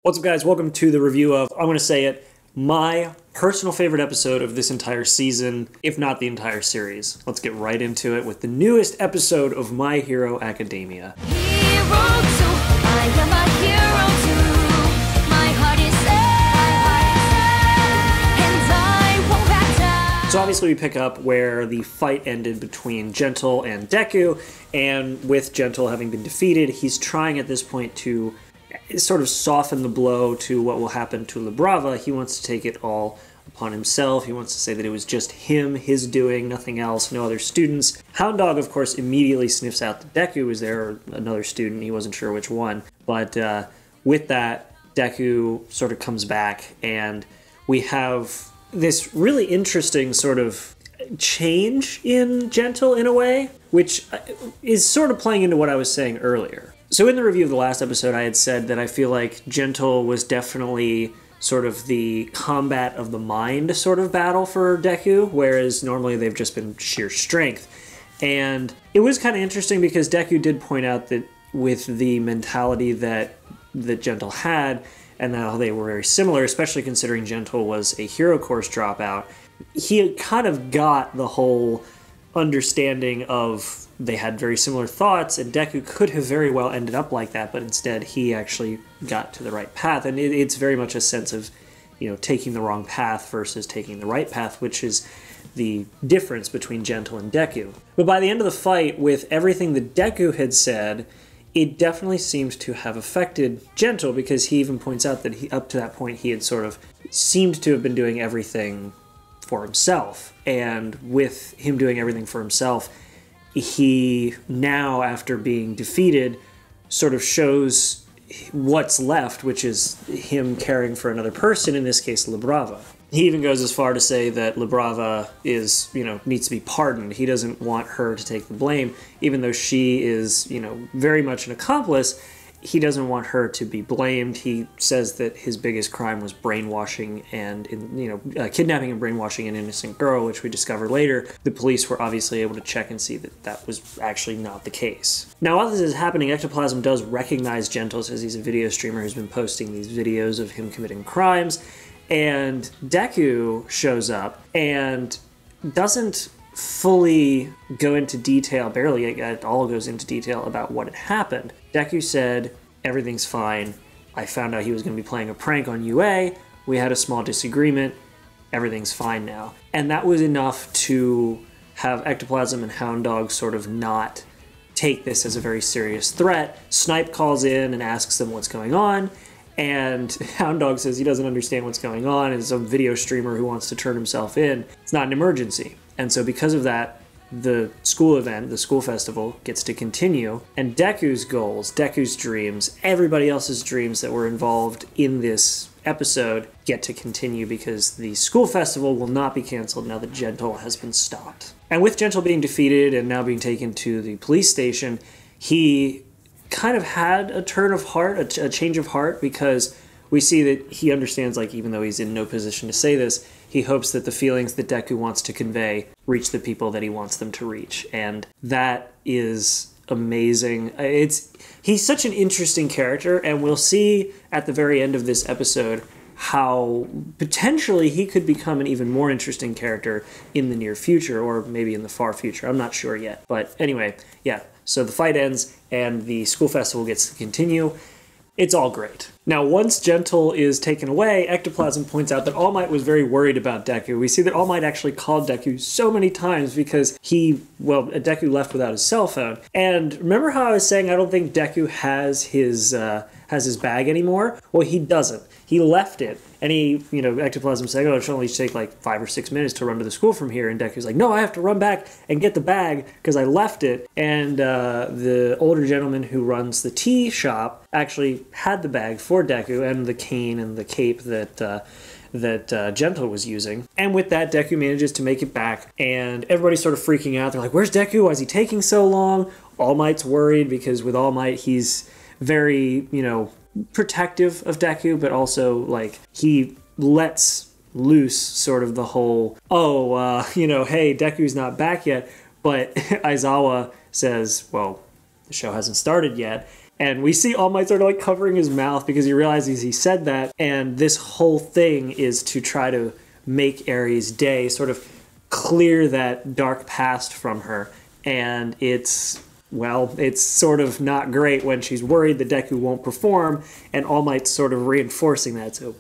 What's up, guys? Welcome to the review of, I'm going to say it, my personal favorite episode of this entire season, if not the entire series. Let's get right into it with the newest episode of My Hero Academia. So obviously we pick up where the fight ended between Gentle and Deku, and with Gentle having been defeated, he's trying at this point to sort of soften the blow to what will happen to Labrava. He wants to take it all upon himself. He wants to say that it was just him, his doing, nothing else, no other students. Hound Dog, of course, immediately sniffs out that Deku was there, or another student. He wasn't sure which one. But with that, Deku sort of comes back, and we have this really interesting sort of change in Gentle in a way, which is sort of playing into what I was saying earlier. So in the review of the last episode, I had said that I feel like Gentle was definitely sort of the combat of the mind sort of battle for Deku, whereas normally they've just been sheer strength. And it was kind of interesting because Deku did point out that with the mentality that Gentle had, and how they were very similar, especially considering Gentle was a hero course dropout, he had kind of got the whole understanding of they had very similar thoughts, and Deku could have very well ended up like that, but instead he actually got to the right path. And it's very much a sense of, you know, taking the wrong path versus taking the right path, which is the difference between Gentle and Deku. But by the end of the fight, with everything that Deku had said, it definitely seems to have affected Gentle, because he even points out that up to that point he had sort of seemed to have been doing everything for himself. And with him doing everything for himself, he now, after being defeated, sort of shows what's left, which is him caring for another person, in this case Labrava. He even goes as far to say that Labrava is, needs to be pardoned. He doesn't want her to take the blame, even though she is, very much an accomplice. He doesn't want her to be blamed. He says that his biggest crime was brainwashing and, kidnapping and brainwashing an innocent girl, which we discover later. The police were obviously able to check and see that that was actually not the case. Now, while this is happening, Ectoplasm does recognize Gentle, says he's a video streamer who's been posting these videos of him committing crimes, and Deku shows up and doesn't fully go into detail, barely at all goes into detail about what had happened. Deku said, everything's fine. I found out he was going to be playing a prank on UA. We had a small disagreement. Everything's fine now. And that was enough to have Ectoplasm and Hound Dog sort of not take this as a very serious threat. Snipe calls in and asks them what's going on. And Hound Dog says he doesn't understand what's going on. It's some video streamer who wants to turn himself in. It's not an emergency. And so because of that, the school event, the school festival, gets to continue. And Deku's goals, Deku's dreams, everybody else's dreams that were involved in this episode get to continue, because the school festival will not be canceled now that Gentle has been stopped. And with Gentle being defeated and now being taken to the police station, he kind of had a turn of heart, a change of heart, because we see that he understands, even though he's in no position to say this, he hopes that the feelings that Deku wants to convey reach the people that he wants them to reach. And that is amazing. He's such an interesting character, and we'll see at the very end of this episode how potentially he could become an even more interesting character in the near future, or maybe in the far future. I'm not sure yet. But anyway, yeah. So the fight ends, and the school festival gets to continue. It's all great. Now, once Gentle is taken away, Ectoplasm points out that All Might was very worried about Deku. We see that All Might actually called Deku so many times because Deku left without his cell phone. And remember how I was saying I don't think Deku has his bag anymore? Well, he doesn't. He left it. And Ectoplasm saying, it should only take 5 or 6 minutes to run to the school from here. And Deku's like, no, I have to run back and get the bag because I left it. And the older gentleman who runs the tea shop actually had the bag for Deku and the cane and the cape that Gentle was using. And with that, Deku manages to make it back. And everybody's sort of freaking out. They're like, where's Deku? Why is he taking so long? All Might's worried because with All Might, he's very, protective of Deku, but also he lets loose sort of the whole, hey, Deku's not back yet. But Aizawa says, well, the show hasn't started yet. And we see All Might sort of like covering his mouth because he realizes he said that. And this whole thing is to try to make Aries' day, sort of clear that dark past from her. And it's sort of not great when she's worried that Deku won't perform, and All Might's sort of reinforcing that. So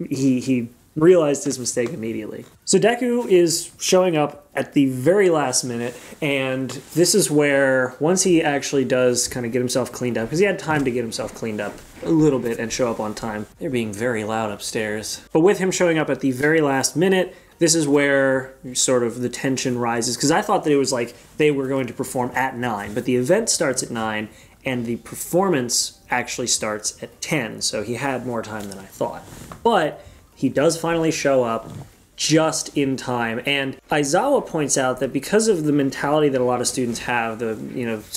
he realized his mistake immediately. So Deku is showing up at the very last minute, and this is where, once he actually does kind of get himself cleaned up, because he had time to get himself cleaned up a little bit and show up on time. They're being very loud upstairs. But with him showing up at the very last minute, this is where sort of the tension rises, because I thought that it was like they were going to perform at 9, but the event starts at 9, and the performance actually starts at 10, so he had more time than I thought. But he does finally show up just in time, and Aizawa points out that because of the mentality that a lot of students have,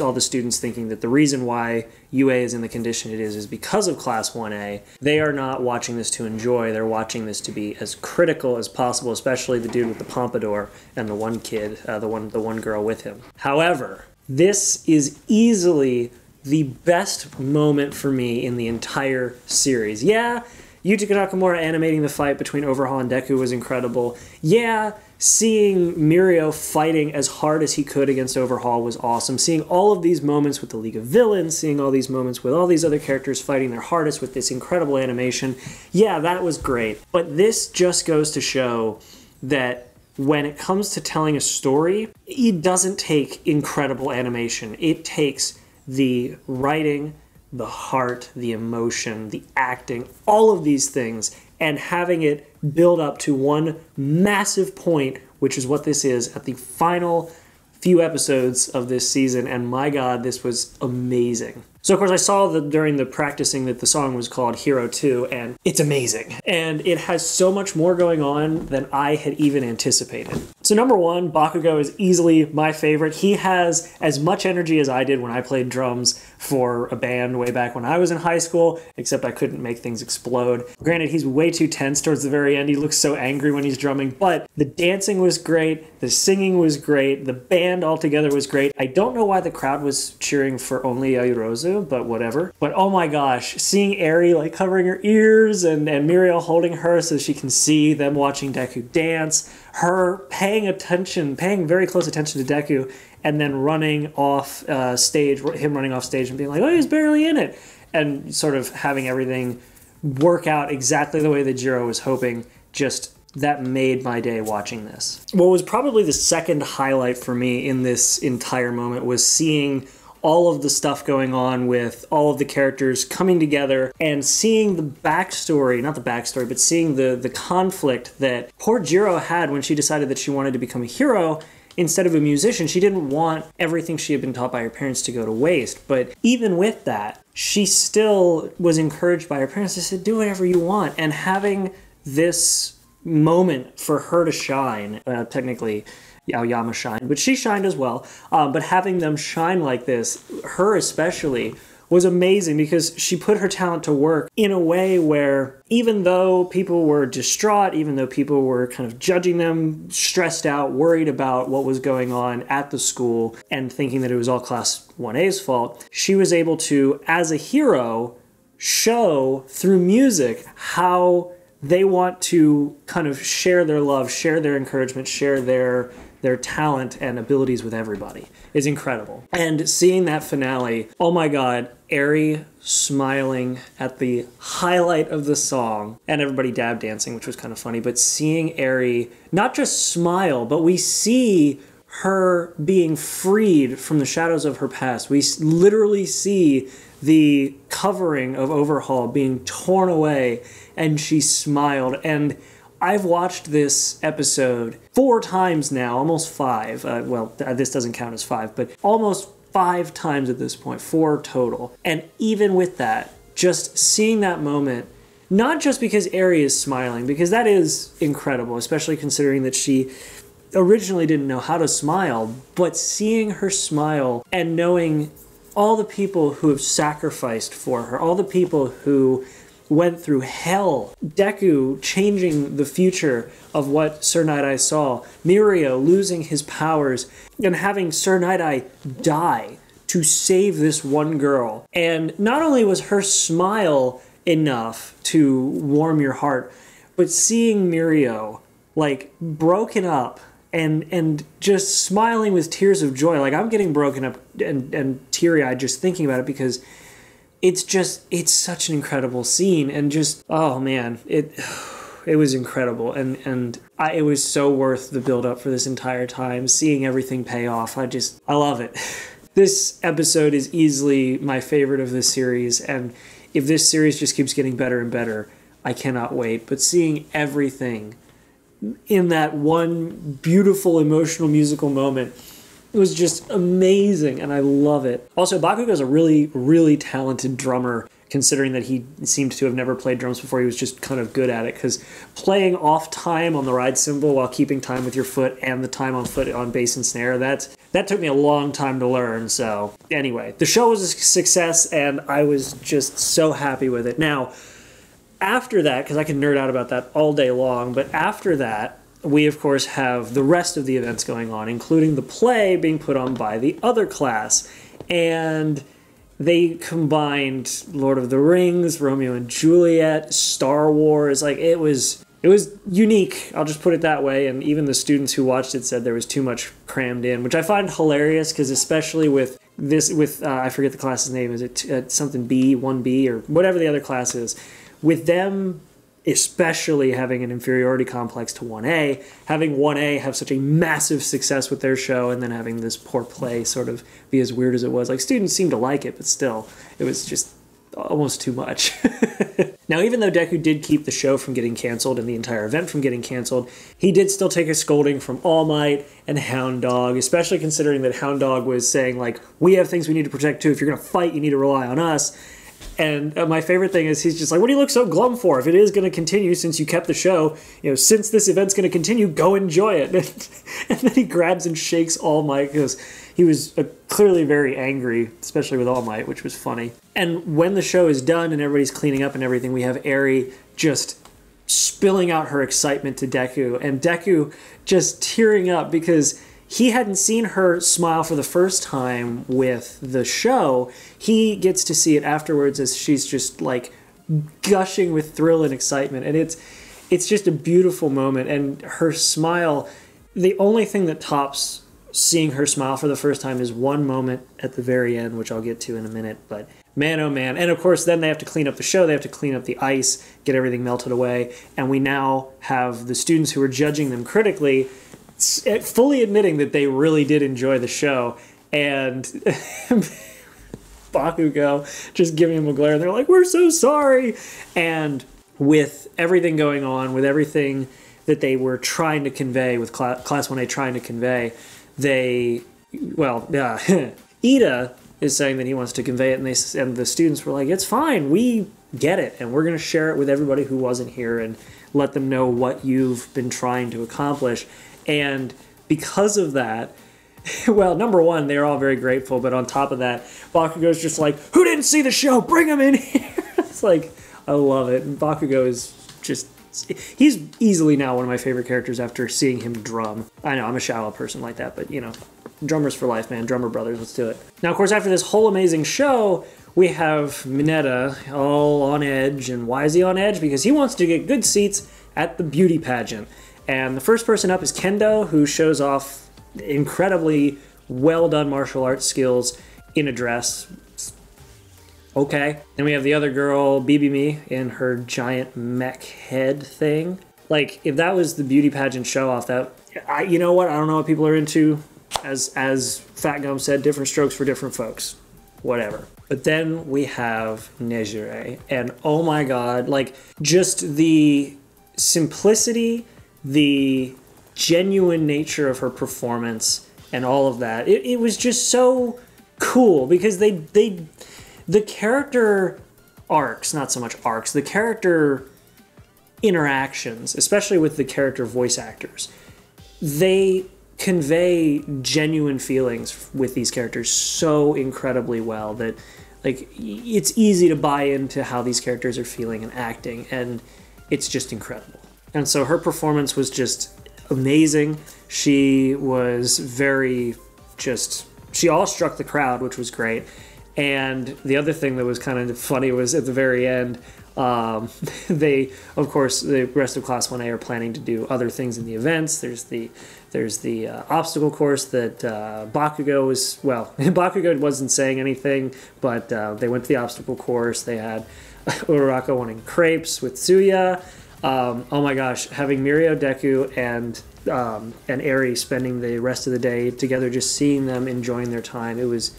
all the students thinking that the reason why UA is in the condition it is because of Class 1A, they are not watching this to enjoy, they're watching this to be as critical as possible, especially the dude with the pompadour and the one kid, the one girl with him. However, this is easily the best moment for me in the entire series. Yeah, Yutaka Nakamura animating the fight between Overhaul and Deku was incredible. Yeah, seeing Mirio fighting as hard as he could against Overhaul was awesome. Seeing all of these moments with the League of Villains, seeing all these moments with all these other characters fighting their hardest with this incredible animation, yeah, that was great. But this just goes to show that when it comes to telling a story, it doesn't take incredible animation. It takes the writing, the heart, the emotion, the acting, all of these things, and having it build up to one massive point, which is what this is at the final few episodes of this season, and my God, this was amazing. So of course I saw that during the practicing that the song was called Hero 2, and it's amazing. And it has so much more going on than I had even anticipated. So number one, Bakugo is easily my favorite. He has as much energy as I did when I played drums for a band way back when I was in high school, except I couldn't make things explode. Granted, he's way too tense towards the very end. He looks so angry when he's drumming, but the dancing was great, the singing was great, the band altogether was great. I don't know why the crowd was cheering for only Yairozu, but whatever. But oh my gosh, seeing Eri like covering her ears and Mirio holding her so she can see them watching Deku dance, her paying very close attention to Deku, and then running off stage, him running off stage and being like, oh, he's barely in it, and sort of having everything work out exactly the way that Jiro was hoping. Just that made my day watching this. What was probably the second highlight for me in this entire moment was seeing all of the stuff going on with all of the characters coming together and seeing the backstory, not the backstory, but seeing the conflict that poor Jiro had when she decided that she wanted to become a hero instead of a musician. She didn't want everything she had been taught by her parents to go to waste. But even with that, she still was encouraged by her parents to say, do whatever you want. And having this moment for her to shine, technically Aoyama shined, but she shined as well. But having them shine like this, her especially, was amazing because she put her talent to work in a way where even though people were distraught, even though people were kind of judging them, stressed out, worried about what was going on at the school and thinking that it was all Class 1A's fault, she was able to, as a hero, show through music how they want to kind of share their love, share their encouragement, share their talent and abilities with everybody is incredible. And seeing that finale, oh my God, Eri smiling at the highlight of the song and everybody dab dancing, which was kind of funny, but seeing Eri not just smile, but we see her being freed from the shadows of her past. We literally see the covering of Overhaul being torn away, and she smiled. And I've watched this episode 4 times now, almost 5. This doesn't count as 5, but almost 5 times at this point, 4 total. And even with that, just seeing that moment, not just because Eri is smiling, because that is incredible, especially considering that she originally didn't know how to smile, but seeing her smile and knowing all the people who have sacrificed for her, all the people who went through hell, Deku changing the future of what Sir Night-Eye saw, Mirio losing his powers, and having Sir Night-Eye die to save this one girl. And not only was her smile enough to warm your heart, but seeing Mirio like broken up and just smiling with tears of joy, like I'm getting broken up and teary-eyed just thinking about it, because it's such an incredible scene, and just, oh man, it was incredible, and it was so worth the build up for this entire time, seeing everything pay off. I love it. This episode is easily my favorite of this series, and if this series just keeps getting better and better, I cannot wait. But seeing everything in that one beautiful emotional musical moment, it was just amazing, and I love it. Also, Bakugo's a really, really talented drummer, considering that he seemed to have never played drums before. He was just kind of good at it, because playing off time on the ride cymbal while keeping time with your foot and the time on foot on bass and snare, that took me a long time to learn. So anyway, the show was a success, and I was just so happy with it. Now, after that, because I can nerd out about that all day long, but after that, we of course have the rest of the events going on, including the play being put on by the other class. And they combined Lord of the Rings, Romeo and Juliet, Star Wars. Like, it was unique, I'll just put it that way. And even the students who watched it said there was too much crammed in, which I find hilarious, because especially with I forget the class's name, is it something B, 1B, or whatever the other class is, with them especially having an inferiority complex to 1A, having 1A have such a massive success with their show, and then having this poor play sort of be as weird as it was. Like, students seemed to like it, but still, it was just almost too much. Now, even though Deku did keep the show from getting canceled and the entire event from getting canceled, he did still take a scolding from All Might and Hound Dog, especially considering that Hound Dog was saying, like, we have things we need to protect too. If you're going to fight, you need to rely on us. And my favorite thing is he's just like, what do you look so glum for? If it is going to continue, since you kept the show, since this event's going to continue, go enjoy it. And then he grabs and shakes All Might, because he was clearly very angry, especially with All Might, which was funny. And when the show is done and everybody's cleaning up and everything, we have Eri just spilling out her excitement to Deku, and Deku just tearing up because he hadn't seen her smile for the first time with the show. He gets to see it afterwards as she's just like gushing with thrill and excitement. And it's just a beautiful moment. And her smile, the only thing that tops seeing her smile for the first time is one moment at the very end, which I'll get to in a minute. But man, oh man. And of course, then they have to clean up the show. They have to clean up the ice, get everything melted away. And we now have the students who are judging them critically fully admitting that they really did enjoy the show, and Bakugo just giving him a glare, and they're like, we're so sorry. And with everything going on, with everything that they were trying to convey, with Class 1A trying to convey, Ida is saying that he wants to convey it, and the students were like, it's fine, we get it, and we're going to share it with everybody who wasn't here and let them know what you've been trying to accomplish. And because of that, well, number one, they're all very grateful, but on top of that, Bakugo's just like, who didn't see the show? Bring him in here! It's like, I love it. And Bakugo is just, he's easily now one of my favorite characters after seeing him drum. I know, I'm a shallow person like that, but drummers for life, man. Drummer brothers, let's do it. Now, of course, after this whole amazing show, we have Mineta all on edge. And why is he on edge? Because he wants to get good seats at the beauty pageant. And the first person up is Kendo, who shows off incredibly well-done martial arts skills in a dress. Okay. Then we have the other girl, Bibimi, in her giant mech head thing. Like, if that was the beauty pageant show-off, you know what? I don't know what people are into. As Fat Gum said, different strokes for different folks. Whatever. But then we have Nejire, and oh my god, like, just the simplicity, the genuine nature of her performance and all of that. It was just so cool, because the character arcs, not so much arcs, the character interactions, especially with the character voice actors, they convey genuine feelings with these characters so incredibly well that, like, it's easy to buy into how these characters are feeling and acting, and it's just incredible. And so her performance was just amazing. She was very just she awestruck the crowd, which was great. And the other thing that was kind of funny was at the very end, they, of course, the rest of Class 1A are planning to do other things in the events. There's the obstacle course that Bakugo was, well, Bakugo wasn't saying anything, but they went to the obstacle course. They had Uraraka wanting crepes with Tsuya. Oh my gosh, having Mirio, Deku, and Eri spending the rest of the day together, just seeing them enjoying their time, it was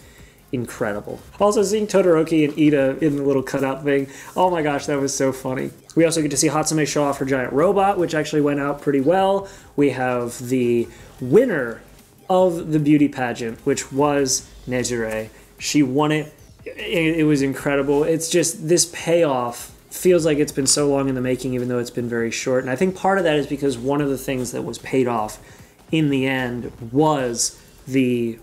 incredible. Also seeing Todoroki and Ida in the little cutout thing, oh my gosh, that was so funny. We also get to see Hatsume show off her giant robot, which actually went out pretty well. We have the winner of the beauty pageant, which was Nezure. She won it. It was incredible. It's just this payoff feels like it's been so long in the making, even though it's been very short. And I think part of that is because one of the things that was paid off in the end was the,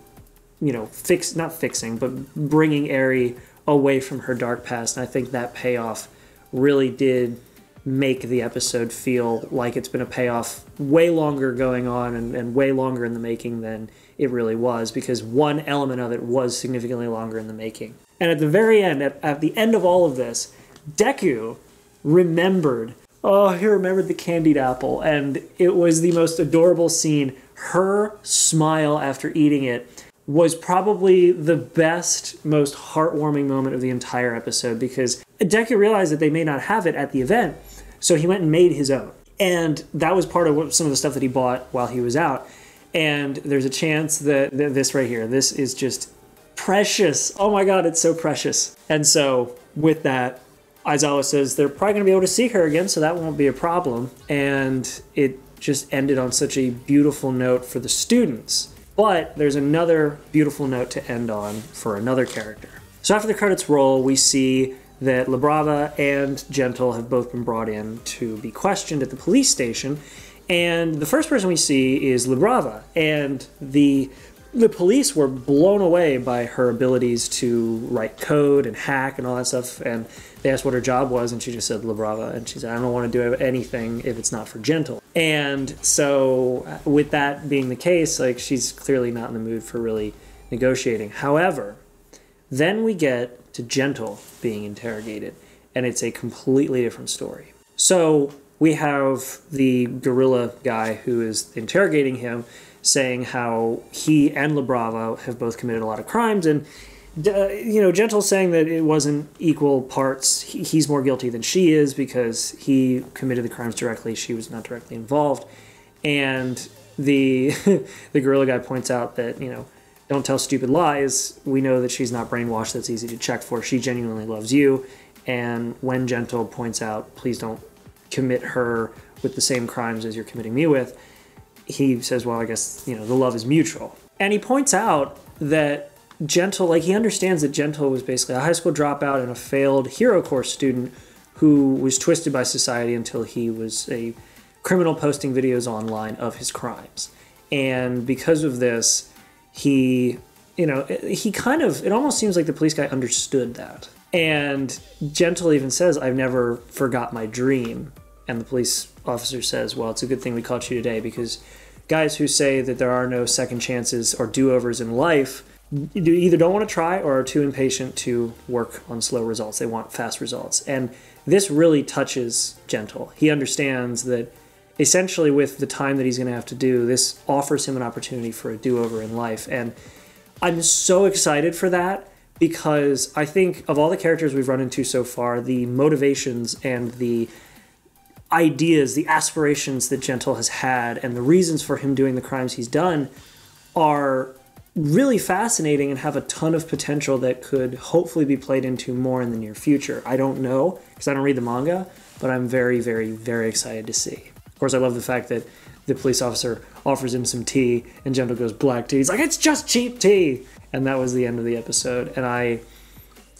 you know, not fixing, but bringing Eri away from her dark past. And I think that payoff really did make the episode feel like it's been a payoff way longer going on and way longer in the making than it really was, because one element of it was significantly longer in the making. And at the very end, at the end of all of this, Deku remembered, he remembered the candied apple, and it was the most adorable scene. Her smile after eating it was probably the best, most heartwarming moment of the entire episode, because Deku realized that they may not have it at the event, so he went and made his own. And that was part of some of the stuff that he bought while he was out. And there's a chance that this right here, this is just precious. Oh my god, it's so precious. And so with that, Aizawa says they're probably going to be able to see her again, so that won't be a problem. And it just ended on such a beautiful note for the students. But there's another beautiful note to end on for another character. So after the credits roll, we see that Labrava and Gentle have both been brought in to be questioned at the police station. And the first person we see is Labrava. And the police were blown away by her abilities to write code and hack and all that stuff. And they asked what her job was, and she just said Labrava. And she said, I don't want to do anything if it's not for Gentle. And so with that being the case, like, she's clearly not in the mood for really negotiating. However, then we get to Gentle being interrogated, and it's a completely different story. So we have the gorilla guy who is interrogating him, saying how he and Labrava have both committed a lot of crimes, and you know, Gentle's saying that it wasn't equal parts. He's more guilty than she is because he committed the crimes directly. She was not directly involved. And the the gorilla guy points out that, you know, don't tell stupid lies. We know that she's not brainwashed. That's easy to check for. She genuinely loves you. And when Gentle points out, please don't commit her with the same crimes as you're committing me with, he says, well, I guess, you know, the love is mutual. And he points out that Gentle, like, he understands that Gentle was basically a high school dropout and a failed hero course student who was twisted by society until he was a criminal posting videos online of his crimes. And because of this, he, you know, he kind of, it almost seems like the police guy understood that. And Gentle even says, I've never forgot my dream. And the police officer says, well, it's a good thing we caught you today, because guys who say that there are no second chances or do-overs in life either don't want to try or are too impatient to work on slow results. They want fast results. And this really touches Gentle. He understands that essentially with the time that he's going to have to do, this offers him an opportunity for a do-over in life. And I'm so excited for that, because I think of all the characters we've run into so far, the motivations and the ideas, the aspirations that Gentle has had and the reasons for him doing the crimes he's done are really fascinating and have a ton of potential that could hopefully be played into more in the near future. I don't know, because I don't read the manga, but I'm very, very, very excited to see. Of course, I love the fact that the police officer offers him some tea, and Gentle goes, black tea. He's like, it's just cheap tea! And that was the end of the episode, and I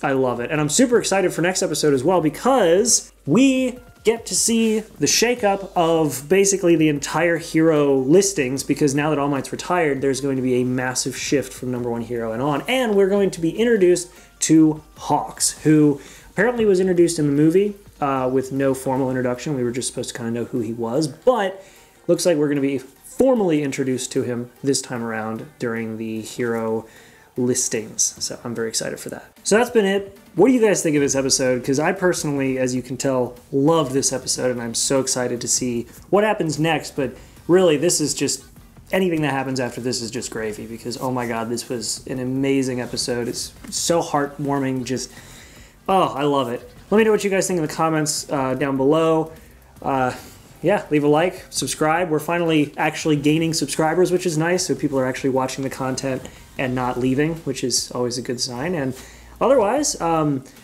love it. And I'm super excited for next episode as well, because we get to see the shakeup of basically the entire hero listings, because now that All Might's retired, there's going to be a massive shift from #1 hero and on, and we're going to be introduced to Hawks, who apparently was introduced in the movie with no formal introduction. We were just supposed to kind of know who he was, but looks like we're going to be formally introduced to him this time around during the hero listings. So I'm very excited for that. So that's been it. What do you guys think of this episode? Because I personally, as you can tell, loved this episode, and I'm so excited to see what happens next. But really, this is just, anything that happens after this is just gravy, because oh my god, this was an amazing episode. It's so heartwarming, just, oh, I love it. Let me know what you guys think in the comments down below. Yeah, leave a like, subscribe. We're finally actually gaining subscribers, which is nice, so people are actually watching the content and not leaving, which is always a good sign. And otherwise,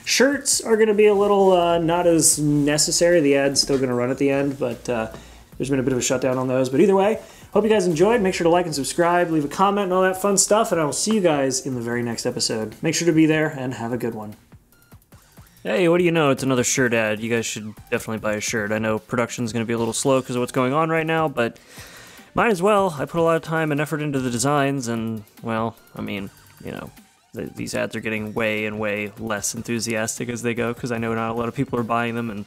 shirts are going to be a little not as necessary. The ad's still going to run at the end, but there's been a bit of a shutdown on those. But either way, hope you guys enjoyed. Make sure to like and subscribe, leave a comment and all that fun stuff, and I will see you guys in the very next episode. Make sure to be there, and have a good one. Hey, what do you know? It's another shirt ad. You guys should definitely buy a shirt. I know production's going to be a little slow because of what's going on right now, but might as well. I put a lot of time and effort into the designs, and, well, I mean, you know, these ads are getting way and way less enthusiastic as they go, because I know not a lot of people are buying them, and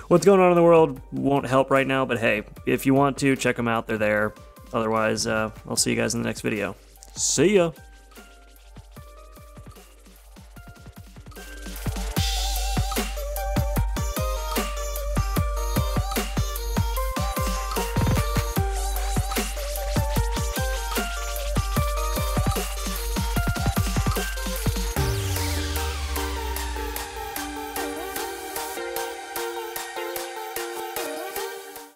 what's going on in the world won't help right now, but hey, if you want to, check them out. They're there. Otherwise, I'll see you guys in the next video. See ya!